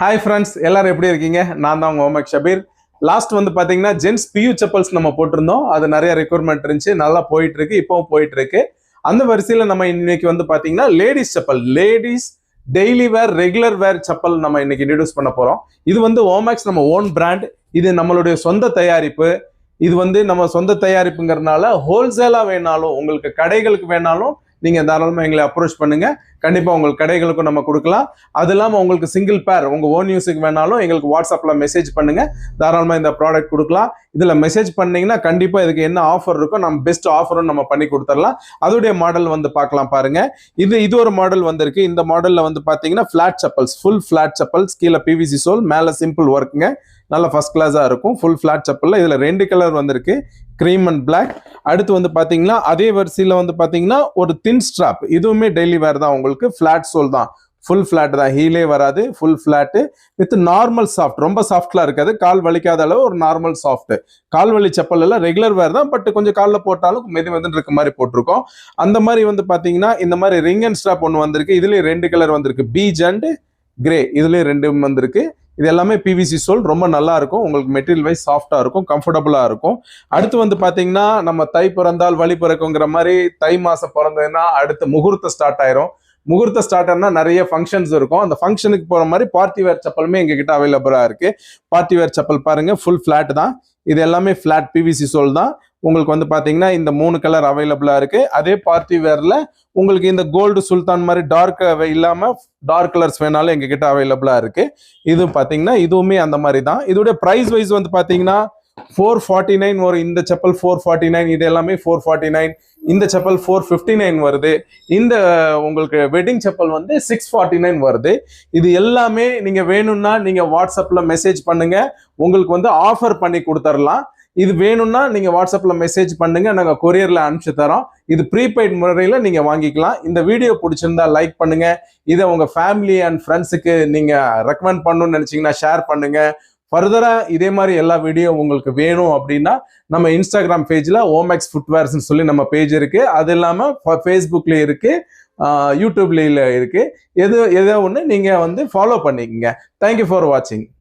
Hi friends, எல்லாரும் எப்படி இருக்கீங்க? நான் தான் உங்க ஓமக் ஷபீர். லாஸ்ட் வந்து பாத்தீங்கன்னா ஜென்ஸ் பியூ செப்பல்ஸ் நம்ம போட்டிருந்தோம். அது நிறைய ரெக்யர்மெண்ட் இருந்துச்சு, நல்லா போயிட்டு இருக்கு, இப்பவும் போயிட்டு இருக்கு. அந்த வரிசையில நம்ம இன்னைக்கு வந்து பாத்தீங்கன்னா லேடிஸ் செப்பல், லேடிஸ் டெய்லி வேர் ரெகுலர் வேர் செப்பல் நம்ம இன்னைக்கு இன்ட்ரடியூஸ் பண்ண போறோம். இது வந்து ஓமேக்ஸ் நம்ம ஓன் பிராண்ட், இது நம்மளுடைய சொந்த தயாரிப்பு. இது வந்து நம்ம சொந்த தயாரிப்புங்கிறதுனால ஹோல்சேலா வேணாலும் உங்களுக்கு கடைகளுக்கு வேணாலும் நீங்க தாராளமா எங்களை அப்ரோச் பண்ணுங்க. கண்டிப்பா உங்களுக்கு கடைகளுக்கும் நம்ம கொடுக்கலாம். அது இல்லாம உங்களுக்கு சிங்கிள் பேர் உங்க ஓன் யூஸுக்கு வேணாலும் எங்களுக்கு வாட்ஸ்அப்ல மெசேஜ் பண்ணுங்க, தாராளமா இந்த ப்ராடக்ட் கொடுக்கலாம். இதுல மெசேஜ் பண்ணீங்கன்னா கண்டிப்பா இதுக்கு என்ன ஆஃபர் இருக்கோ நம்ம பெஸ்ட் ஆஃபரும் நம்ம பண்ணி கொடுத்துடலாம். அதோடைய மாடல் வந்து பார்க்கலாம் பாருங்க. இது ஒரு மாடல் வந்திருக்கு. இந்த மாடல்ல வந்து பாத்தீங்கன்னா flat chappals, full flat chappals, கீழே பிவிசி சோல், மேல சிம்பிள் ஒர்க்குங்க, நல்ல ஃபர்ஸ்ட் கிளாஸா இருக்கும். ஃபுல் ஃபிளாட் செப்பல்ல இதுல 2 கலர் வந்திருக்கு, கிரீம் அண்ட் பிளாக். அடுத்து வந்து பாத்தீங்கன்னா அதே வரிசையில வந்து பாத்தீங்கன்னா ஒரு தின் ஸ்ட்ராப், இதுவுமே டெய்லி வேர் தான், உங்களுக்கு ஃபிளாட் சோல் தான், ஃபுல் ஃபிளாட் தான், ஹீலே வராது, full flat with normal soft, ரொம்ப சாஃப்ட்லாம் இருக்காது, கால் வலிக்காத அளவு ஒரு நார்மல் சாஃப்ட். கால் வலி செப்பல் எல்லாம் ரெகுலர் வேர் தான், பட் கொஞ்சம் காலில் போட்டாலும் மெது இருக்க மாதிரி போட்டிருக்கோம். அந்த மாதிரி வந்து பாத்தீங்கன்னா இந்த மாதிரி ரிங் அண்ட் ஸ்ட்ராப் ஒன்று வந்திருக்கு. இதுலயே 2 கலர் வந்திருக்கு, பீச் அண்ட் கிரே, இதுலயே 2 வந்திருக்கு. இது எல்லாமே பிவிசி சோல், ரொம்ப நல்லா இருக்கும், உங்களுக்கு மெட்டீரியல் வைஸ் சாஃப்டா இருக்கும், கம்ஃபர்டபுளா இருக்கும். அடுத்து வந்து பாத்தீங்கன்னா நம்ம தை பிறந்தால் வழி பிறக்குங்கிற மாதிரி தை மாசம் பிறந்ததுன்னா அடுத்து முகூர்த்தம் ஸ்டார்ட் ஆயிரும். முகூர்த்த ஸ்டார்ட் ஆனா நிறைய ஃபங்க்ஷன்ஸ் இருக்கும். அந்த ஃபங்க்ஷனுக்கு போற மாதிரி பார்ட்டி வேர் செப்பலுமே எங்ககிட்ட அவைலபிளா இருக்கு. பார்ட்டி வேர் செப்பல் பாருங்க, ஃபுல் ஃபிளாட் தான், இது எல்லாமே ஃபிளாட் பிவிசி சோல் தான். உங்களுக்கு வந்து பாத்தீங்கன்னா இந்த 3 கலர் அவைலபிளா இருக்கு. அதே பார்ட்டி வேர்ல உங்களுக்கு இந்த கோல்டு சுல்தான் மாதிரி டார்க் இல்லாம டார்க் கலர்ஸ் வேணாலும் எங்க கிட்ட அவைலபிளா இருக்கு. இது பாத்தீங்கன்னா இதுவுமே அந்த மாதிரி தான். இதோட பிரைஸ் வைஸ் வந்து பாத்தீங்கன்னா 449 வரும். இந்த செப்பல் 449, இது எல்லாமே 449. இந்த செப்பல் 459 வருது. இந்த உங்களுக்கு வெட்டிங் செப்பல் வந்து 649 வருது. இது எல்லாமே நீங்க வேணும்னா நீங்க வாட்ஸ்அப்ல மெசேஜ் பண்ணுங்க, உங்களுக்கு வந்து ஆஃபர் பண்ணி கொடுத்துடலாம். இது வேணும்னா நீங்க வாட்ஸ்அப்ல மெசேஜ் பண்ணுங்க, நாங்க கொரியர்ல அனுப்பிச்சு தரோம். இது ப்ரீபெய்ட் முறையில நீங்க வாங்கிக்கலாம். இந்த வீடியோ பிடிச்சிருந்தா லைக் பண்ணுங்க, இதை உங்க ஃபேமிலி அண்ட் ஃப்ரெண்ட்ஸுக்கு நீங்க ரெக்கமெண்ட் பண்ணணும்னு நினைச்சீங்கன்னா ஷேர் பண்ணுங்க. ஃபர்தரா இதே மாதிரி எல்லா வீடியோ உங்களுக்கு வேணும் அப்படின்னா நம்ம இன்ஸ்டாகிராம் பேஜ்ல ஓமேக்ஸ் ஃபுட்வேர்ஸ்ன்னு சொல்லி நம்ம பேஜ் இருக்கு. அது இல்லாம ஃபேஸ்புக்ல இருக்கு, யூடியூப்ல இருக்கு. ஏதோ ஒன்று நீங்க வந்து ஃபாலோ பண்ணிக்கங்க. தேங்க்யூ ஃபார் வாட்சிங்.